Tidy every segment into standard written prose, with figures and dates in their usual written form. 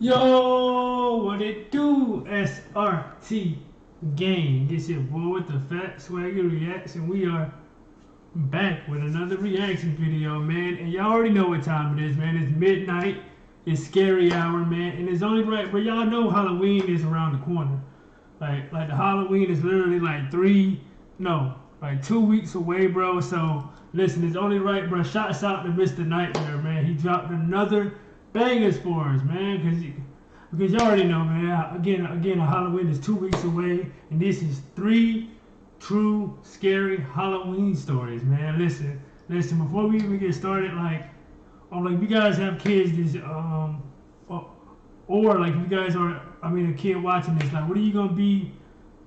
Yo, what it do? SRT gang. It's your boy with the fat SwaggyReacts, and we are back with another reaction video, man. And y'all already know what time it is, man. It's midnight. It's scary hour, man. And it's only right, but y'all know Halloween is around the corner. Like the Halloween is literally like 2 weeks away, bro. So listen, it's only right, bro. Shouts out to Mr. Nightmare, man. He dropped another bangers for us, man, because you already know, man. Again, Halloween is 2 weeks away, and this is 3 true scary Halloween stories, man. Listen. Before we even get started, if you guys have kids, or like if you guys are, a kid watching this, like, what are you gonna be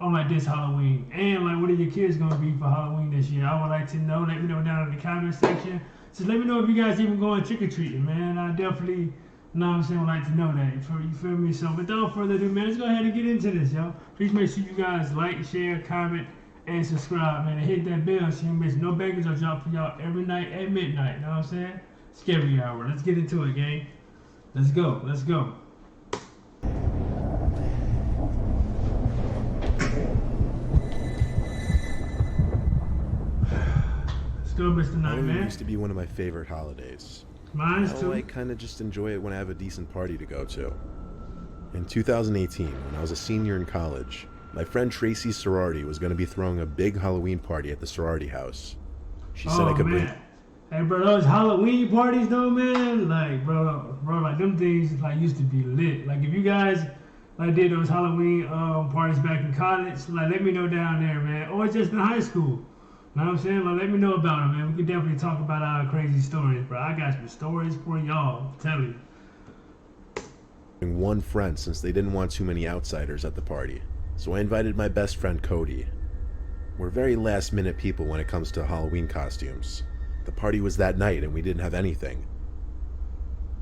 on like this Halloween, and like, what are your kids gonna be for Halloween this year? I would like to know. Let me know down in the comment section. Just let me know if you guys even going trick-or-treating, man. I definitely, would like to know that. You feel me? So without further ado, man, let's go ahead and get into this, y'all. Please make sure you guys like, share, comment, and subscribe, man. And hit that bell so you miss no bangers I drop for y'all every night at midnight. You know what I'm saying? Scary hour. Let's get into it, gang. Let's go. Let's go. Go, Mr. Nightmare. Halloween used to be one of my favorite holidays. Mine's too. I kind of just enjoy it when I have a decent party to go to. In 2018, when I was a senior in college, my friend Tracy's sorority was going to be throwing a big Halloween party at the sorority house. She said I could bring... Hey, bro, those Halloween parties, though, man, like, bro, like, them things, like, used to be lit. Like, if you guys, like, did those Halloween parties back in college, like, let me know down there, man. Or just in high school. You know what I'm saying? Like, let me know about it, man. We can definitely talk about our crazy stories, bro. I got some stories for y'all. I'm telling you. One friend, since they didn't want too many outsiders at the party. So I invited my best friend, Cody. We're very last-minute people when it comes to Halloween costumes. The party was that night, and we didn't have anything.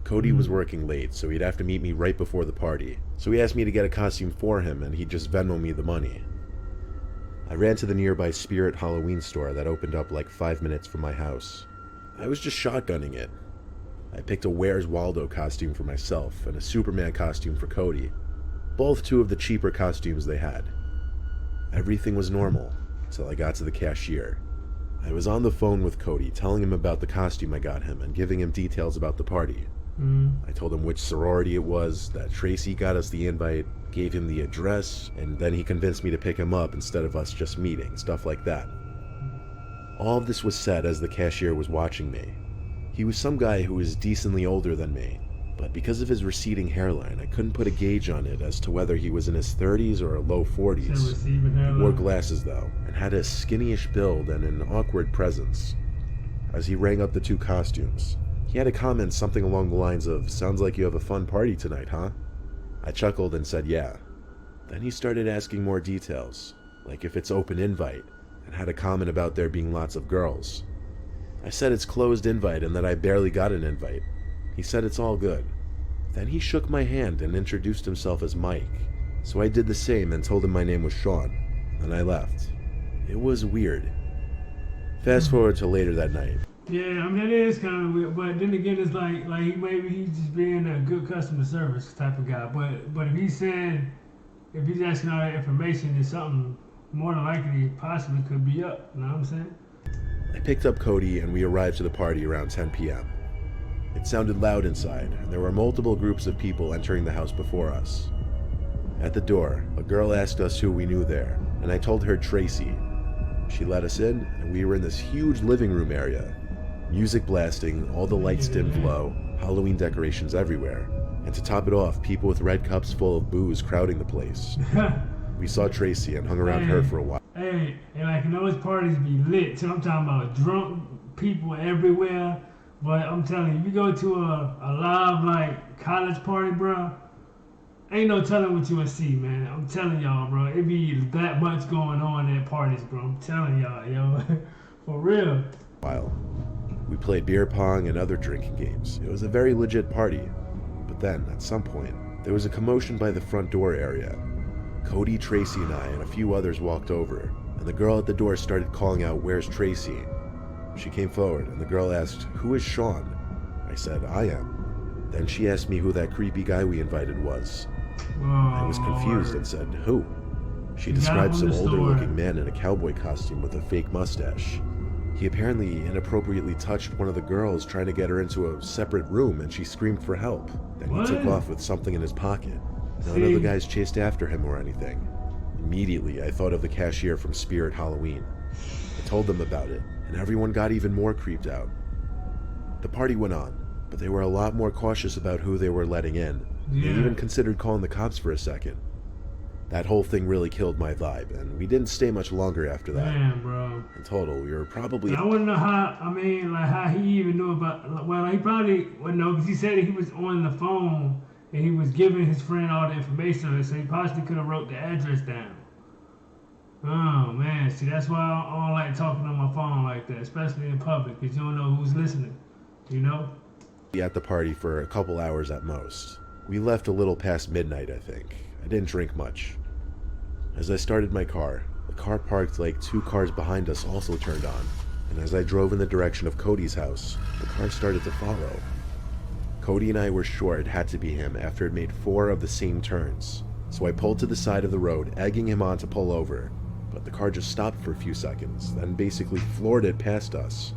Cody was working late, so he'd have to meet me right before the party. So he asked me to get a costume for him, and he'd just Venmo me the money. I ran to the nearby Spirit Halloween store that opened up like 5 minutes from my house. I was just shotgunning it. I picked a Where's Waldo costume for myself and a Superman costume for Cody, both two of the cheaper costumes they had. Everything was normal until I got to the cashier. I was on the phone with Cody, telling him about the costume I got him and giving him details about the party. I told him which sorority it was, that Tracy got us the invite, gave him the address, and then he convinced me to pick him up instead of us just meeting, stuff like that. All of this was said as the cashier was watching me. He was some guy who was decently older than me, but because of his receding hairline, I couldn't put a gauge on it as to whether he was in his 30s or low 40s. He wore glasses though, and had a skinny-ish build and an awkward presence. As he rang up the two costumes, he had a comment something along the lines of, "Sounds like you have a fun party tonight, huh?" I chuckled and said yeah. Then he started asking more details, like if it's open invite, and had a comment about there being lots of girls. I said it's closed invite and that I barely got an invite. He said it's all good. Then he shook my hand and introduced himself as Mike, so I did the same and told him my name was Sean, and I left. It was weird. Fast forward to later that night. Yeah, that is kind of weird, but then again, it's like maybe he's just being a good customer service type of guy. But if he's asking all that information, it's something more than likely possibly could be up. You know what I'm saying? I picked up Cody and we arrived to the party around 10 p.m. It sounded loud inside, and there were multiple groups of people entering the house before us. At the door, a girl asked us who we knew there, and I told her Tracy. She let us in, and we were in this huge living room area. Music blasting, all the lights dimmed low, Halloween decorations everywhere, and to top it off, people with red cups full of booze crowding the place. We saw Tracy and hung around her for a while. Hey, like, those parties be lit, so I'm talking about drunk people everywhere. But I'm telling you, if you go to a live, like, college party, bro, ain't no telling what you will see, man. I'm telling y'all, bro, it be that much going on at parties, bro. I'm telling y'all, yo, for real. We played beer pong and other drinking games. It was a very legit party. But then, at some point, there was a commotion by the front door area. Cody, Tracy, and I and a few others walked over, and the girl at the door started calling out, "Where's Tracy?" She came forward, and the girl asked, "Who is Sean?" I said, "I am." Then she asked me who that creepy guy we invited was. I was confused and said, "Who?" She described some older-looking man in a cowboy costume with a fake mustache. He apparently inappropriately touched one of the girls, trying to get her into a separate room, and she screamed for help. Then he took off with something in his pocket. None of the guys chased after him or anything. Immediately, I thought of the cashier from Spirit Halloween. I told them about it, and everyone got even more creeped out. The party went on, but they were a lot more cautious about who they were letting in. They even considered calling the cops for a second. That whole thing really killed my vibe, and we didn't stay much longer after that. Damn, bro. In total, we were probably... I wouldn't know how, how he even knew about, well, he probably wouldn't know, because he said he was on the phone, and he was giving his friend all the information, so he possibly could have wrote the address down. Oh, man, see, that's why I don't like talking on my phone like that, especially in public, because you don't know who's listening, you know? At the party for a couple hours at most. We left a little past midnight, I think. I didn't drink much. As I started my car, the car parked like 2 cars behind us also turned on, and as I drove in the direction of Cody's house, the car started to follow. Cody and I were sure it had to be him after it made 4 of the same turns, so I pulled to the side of the road, egging him on to pull over, but the car just stopped for a few seconds, then basically floored it past us.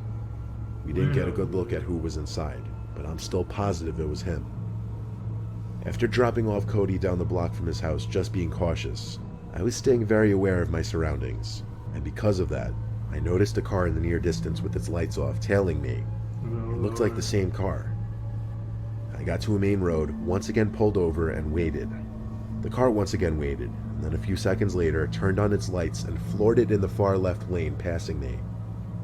We didn't get a good look at who was inside, but I'm still positive it was him. After dropping off Cody down the block from his house, just being cautious, I was staying very aware of my surroundings, and because of that, I noticed a car in the near distance with its lights off, tailing me. It looked like the same car. I got to a main road, once again pulled over and waited. The car once again waited, and then a few seconds later turned on its lights and floored it in the far left lane, passing me.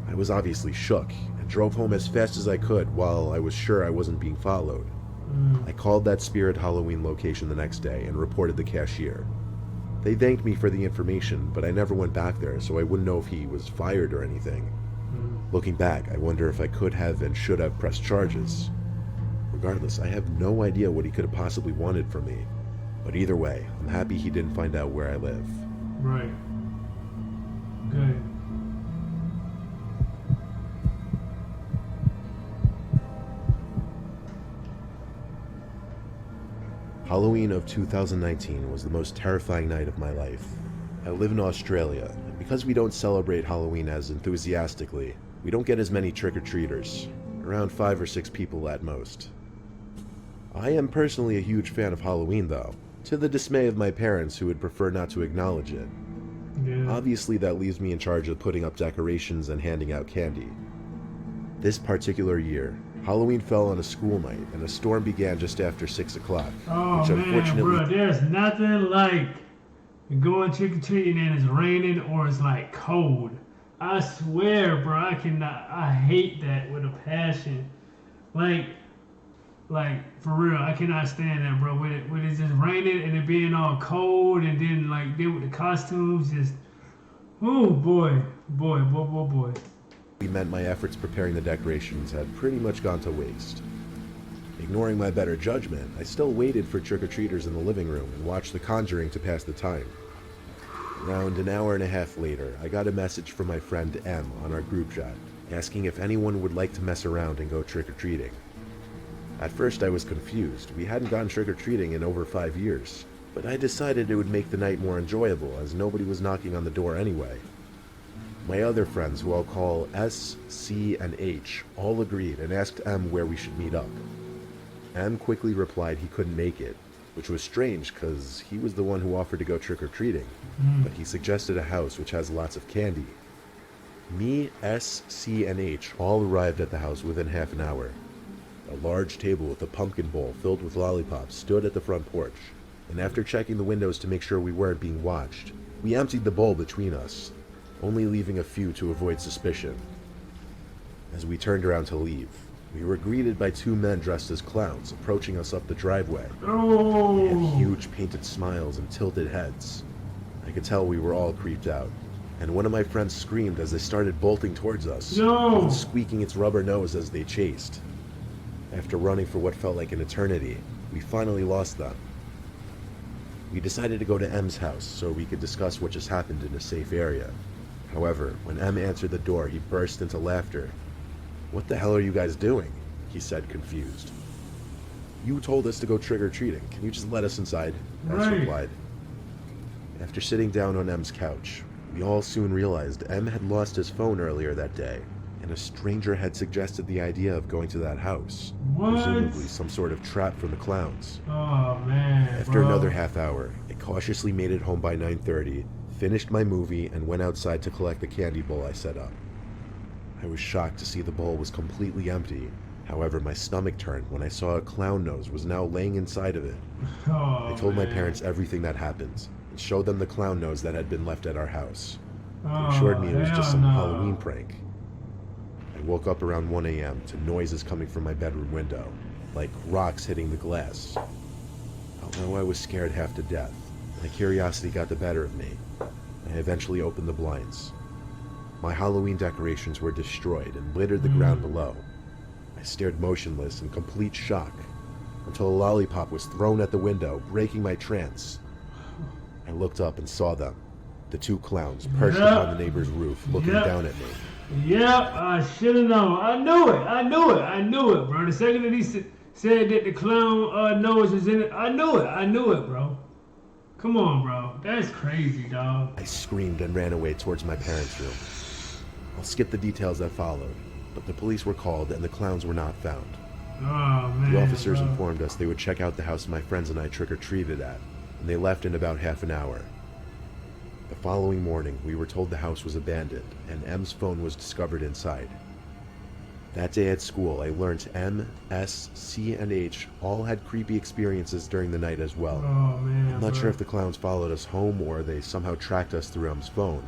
I was obviously shook, and drove home as fast as I could while I was sure I wasn't being followed. I called that Spirit Halloween location the next day and reported the cashier. They thanked me for the information, but I never went back there, so I wouldn't know if he was fired or anything. Looking back, I wonder if I could have and should have pressed charges. Regardless, I have no idea what he could have possibly wanted from me. But either way, I'm happy he didn't find out where I live. Right. Good. Halloween of 2019 was the most terrifying night of my life. I live in Australia, and because we don't celebrate Halloween as enthusiastically, we don't get as many trick-or-treaters, around 5 or 6 people at most. I am personally a huge fan of Halloween though, to the dismay of my parents who would prefer not to acknowledge it. Obviously that leaves me in charge of putting up decorations and handing out candy. This particular year, Halloween fell on a school night, and a storm began just after 6 o'clock, which unfortunately... Bro, there's nothing like going trick-or-treating and it's raining or it's like cold. I swear, bro, I hate that with a passion. Like, for real, I cannot stand that, bro. When it's just raining and it being all cold, and then with the costumes, just, oh boy. It meant my efforts preparing the decorations had pretty much gone to waste. Ignoring my better judgment, I still waited for trick-or-treaters in the living room and watched The Conjuring to pass the time. Around an hour and a half later, I got a message from my friend M on our group chat, asking if anyone would like to mess around and go trick-or-treating. At first I was confused. We hadn't gone trick-or-treating in over 5 years, but I decided it would make the night more enjoyable as nobody was knocking on the door anyway. My other friends, who I'll call S, C, and H, all agreed and asked M where we should meet up. M quickly replied he couldn't make it, which was strange because he was the one who offered to go trick-or-treating, but he suggested a house which has lots of candy. Me, S, C, and H all arrived at the house within half an hour. A large table with a pumpkin bowl filled with lollipops stood at the front porch, and after checking the windows to make sure we weren't being watched, we emptied the bowl between us, only leaving a few to avoid suspicion. As we turned around to leave, we were greeted by 2 men dressed as clowns approaching us up the driveway. They had huge painted smiles and tilted heads. I could tell we were all creeped out, and one of my friends screamed as they started bolting towards us, squeaking its rubber nose as they chased. After running for what felt like an eternity, we finally lost them. We decided to go to M's house so we could discuss what just happened in a safe area. However, when M answered the door, he burst into laughter. "What the hell are you guys doing?" he said, confused. You told us to go trick-or-treating. Can you just let us inside? S Right. replied. After sitting down on M's couch, we all soon realized M had lost his phone earlier that day, and a stranger had suggested the idea of going to that house. What? Presumably some sort of trap from the clowns. Oh, man. After bro. another half hour, I cautiously made it home by 9:30, finished my movie, and went outside to collect the candy bowl I set up. I was shocked to see the bowl was completely empty. However, my stomach turned when I saw a clown nose was now laying inside of it. Oh, I told my man. parents everything that happened, and showed them the clown nose that had been left at our house. They Oh, assured me it was hell just some no. Halloween prank. I woke up around 1 a.m. to noises coming from my bedroom window, like rocks hitting the glass. Although I was scared half to death, my curiosity got the better of me. I eventually opened the blinds. My Halloween decorations were destroyed and littered the ground below. I stared motionless in complete shock until a lollipop was thrown at the window, breaking my trance. I looked up and saw them, the two clowns perched Yep. upon the neighbor's roof, looking Yep. down at me. Yep, I should have known. I knew it, bro. The second that he said that the clown nose was in it, I knew it, bro. Come on, bro. That's crazy, dog. I screamed and ran away towards my parents' room. I'll skip the details that followed, but the police were called and the clowns were not found. Oh, man. The officers bro. informed us they would check out the house my friends and I trick-or-treated at, and they left in about half an hour. The following morning, we were told the house was abandoned, and M's phone was discovered inside. That day at school, I learned M, S, C, and H all had creepy experiences during the night as well. Oh, man. I'm not bro. sure if the clowns followed us home or they somehow tracked us through M's phone.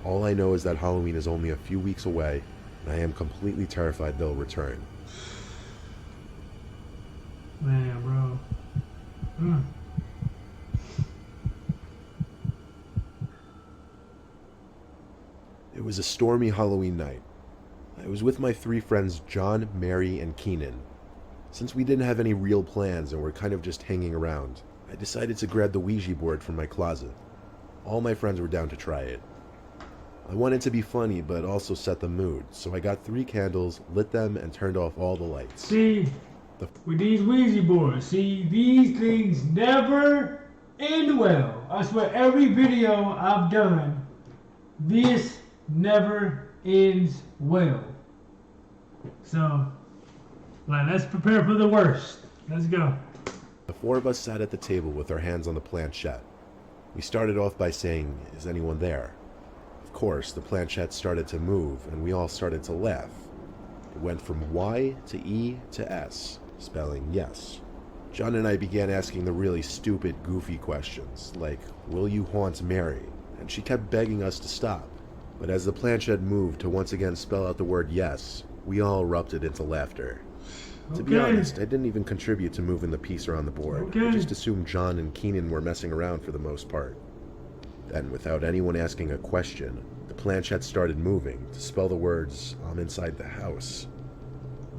All I know is that Halloween is only a few weeks away, and I am completely terrified they'll return. Man, bro. Mm. It was a stormy Halloween night. I was with my three friends John, Mary, and Keenan. Since we didn't have any real plans and were kind of just hanging around, I decided to grab the Ouija board from my closet. All my friends were down to try it. I wanted to be funny but also set the mood, so I got 3 candles, lit them, and turned off all the lights. See, with these Ouija boards, see, these things never end well. I swear, every video I've done, this never ends well. So, like, let's prepare for the worst. Let's go. The 4 of us sat at the table with our hands on the planchette. We started off by saying, "Is anyone there?" Of course, the planchette started to move, and we all started to laugh. It went from Y to E to S, spelling yes. John and I began asking the really stupid, goofy questions, like, "Will you haunt Mary?" And she kept begging us to stop. But as the planchette moved to once again spell out the word yes, we all erupted into laughter. To be honest, I didn't even contribute to moving the piece around the board. I Okay. just assumed John and Keenan were messing around for the most part. Then, without anyone asking a question, the planchette started moving to spell the words, "I'm inside the house."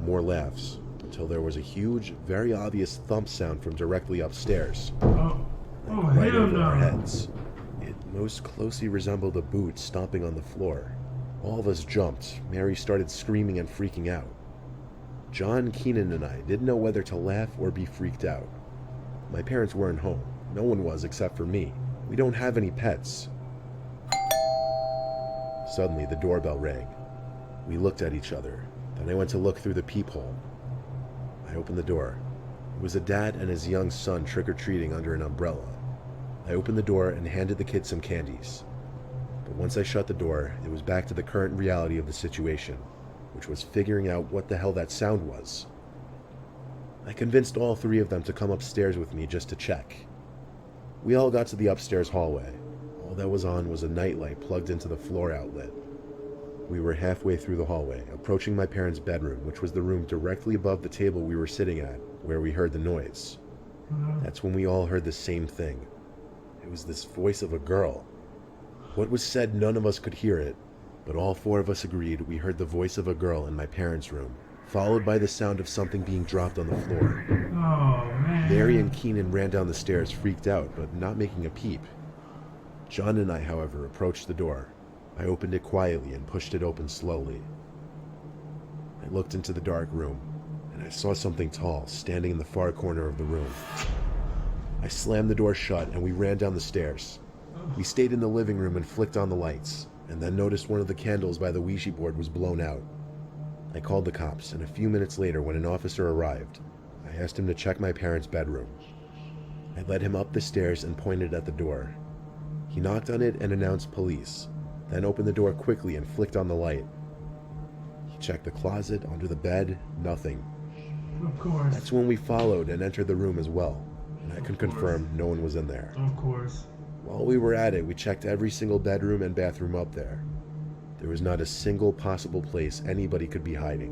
More laughs, until there was a huge, very obvious thump sound from directly upstairs, Oh, right hell over our no. heads. It most closely resembled a boot stomping on the floor. All of us jumped. Mary started screaming and freaking out. John, Keenan, and I didn't know whether to laugh or be freaked out. My parents weren't home. No one was except for me. We don't have any pets. Suddenly, the doorbell rang. We looked at each other. Then I went to look through the peephole. I opened the door. It was a dad and his young son trick-or-treating under an umbrella. I opened the door and handed the kid some candies. But once I shut the door, it was back to the current reality of the situation, which was figuring out what the hell that sound was. I convinced all 3 of them to come upstairs with me just to check. We all got to the upstairs hallway. All that was on was a nightlight plugged into the floor outlet. We were halfway through the hallway, approaching my parents' bedroom, which was the room directly above the table we were sitting at, where we heard the noise. That's when we all heard the same thing. It was this voice of a girl. What was said, none of us could hear it, but all 4 of us agreed we heard the voice of a girl in my parents' room, followed by the sound of something being dropped on the floor. Oh, man. Mary and Keenan ran down the stairs, freaked out, but not making a peep. John and I, however, approached the door. I opened it quietly and pushed it open slowly. I looked into the dark room. and I saw something tall standing in the far corner of the room. I slammed the door shut and we ran down the stairs. We stayed in the living room and flicked on the lights, and then noticed one of the candles by the Ouija board was blown out. I called the cops, and a few minutes later, when an officer arrived, I asked him to check my parents' bedroom. I led him up the stairs and pointed at the door. He knocked on it and announced police, then opened the door quickly and flicked on the light. He checked the closet, under the bed, nothing. Of course. That's when we followed and entered the room as well, and I can confirm no one was in there. Of course. While we were at it, we checked every single bedroom and bathroom up there. There was not a single possible place anybody could be hiding.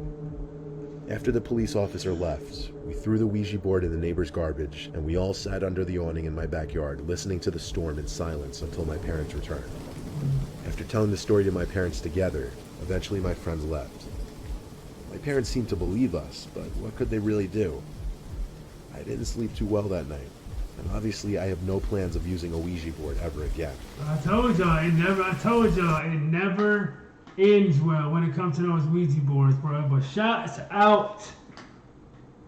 After the police officer left, we threw the Ouija board in the neighbor's garbage, and we all sat under the awning in my backyard, listening to the storm in silence until my parents returned. After telling the story to my parents together, eventually my friends left. My parents seemed to believe us, but what could they really do? I didn't sleep too well that night, and obviously I have no plans of using a Ouija board ever again. I told y'all it never ends well when it comes to those Ouija boards, bro. But shots out.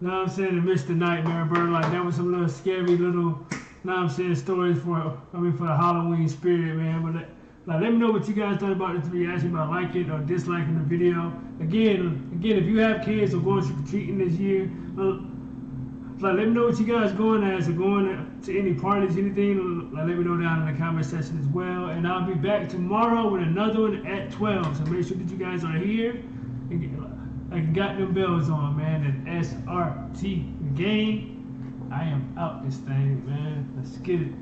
Know what I'm saying? To Mr. Nightmare, bro. Like, that was some little scary little, know what I'm saying, stories for the Halloween spirit, man. But let me know what you guys thought about this reaction, about liking or disliking the video. Again, if you have kids or going trick-or-treating this year, let me know what you guys going as, or going to any parties, anything. Let me know down in the comment section as well. And I'll be back tomorrow with another one at 12. So make sure that you guys are here and got them bells on, man. And SRT Gang. I am out this thing, man. Let's get it.